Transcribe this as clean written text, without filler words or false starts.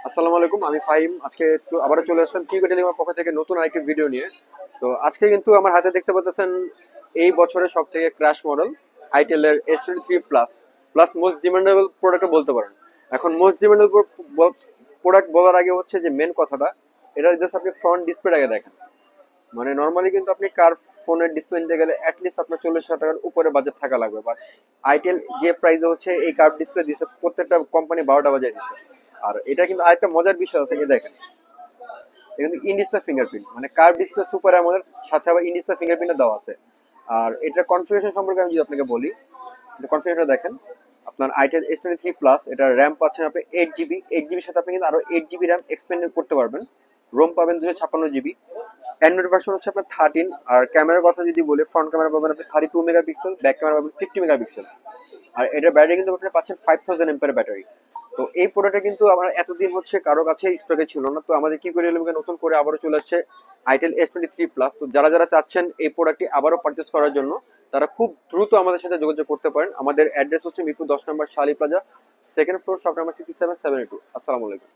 আসসালামু আলাইকুম, আমি ফাহিম। আজকে একটু আবারও চলে আসলাম কিউকে টেলিকমের পক্ষ থেকে নতুন আরেকটি ভিডিও নিয়ে। তো আজকে কিন্তু আমার হাতে দেখতে পাচ্ছেন এই বছরের সব থেকে ক্র্যাশ মডেল আইটেল এর S23 plus plus most demandable product বলতে পারেন। এখন মোস্ট ডিমান্ডেবল প্রোডাক্ট বলার আগে হচ্ছে যে মেন কথাটা, এটা জাস্ট আপনি ফ্রন্ট ডিসপ্লেটাকে দেখেন। মানে নর্মালি কিন্তু আপনি কার ফোনের ডিসপ্লে নিতে গেলে অ্যাটলিস্ট আপনার 40,000 টাকার উপরে বাজেট থাকা লাগবে, বাট আইটেল যে প্রাইসে হচ্ছে এই কার্ভ ডিসপ্লে দিচ্ছে, প্রত্যেকটা কোম্পানি 12টা বাজায় দিচ্ছে। আর এটা কিন্তু আরেকটা মজার বিষয় আছে, এই দেখেন এটা কিন্তু ইনডিসপ্লে ফিঙ্গারপ্রিন্ট, মানে কার্ভ ডিসপ্লে সুপার অ্যামোলেড সাথে আবার ইনডিসপ্লে ফিঙ্গারপ্রিন্ট দেওয়া আছে। আর এটার কনফিগারেশন সম্পর্কে আমি যদি আপনাকে বলি, এটা কনফিগারেশন দেখেন। আপনার আইটেল S23 প্লাস, এটা র্যাম পাচ্ছেন আপনি 8 জিবি। 8 জিবির সাথে আপনি কিন্তু আরো 8 জিবি র্যাম এক্সপেন্ড করতে পারবেন। রোম পাবেন 256 জিবি। অ্যান্ড্রয়েড ভার্সন হচ্ছে আপনার 13। আর ক্যামেরার কথা যদি বলি, ফ্রন্ট ক্যামেরা পাবেন আপনি 32 মেগাপিক্সেল, ব্যাক ক্যামেরা পাবেন 50 মেগাপিক্সেল। আর এটার ব্যাটারি কিন্তু আপনি পাচ্ছেন 5000 এমপের ব্যাটারি। তো এই প্রোডাক্টটা কিন্তু আমার এতদিন হচ্ছে কারো কাছে স্টকে ছিল না, তো আমাদের কি করে নতুন করে আবারও চলে আসছে আইটেল S23 প্লাস। তো যারা যারা চাচ্ছেন এই প্রোডাক্টটি আবারও পারচেস করার জন্য, তারা খুব দ্রুত আমাদের সাথে যোগাযোগ করতে পারেন। আমাদের অ্যাড্রেস হচ্ছে মিরপুর 10 নম্বর শালি plaza, second floor, shop number 67-72। আসসালামু আলাইকুম।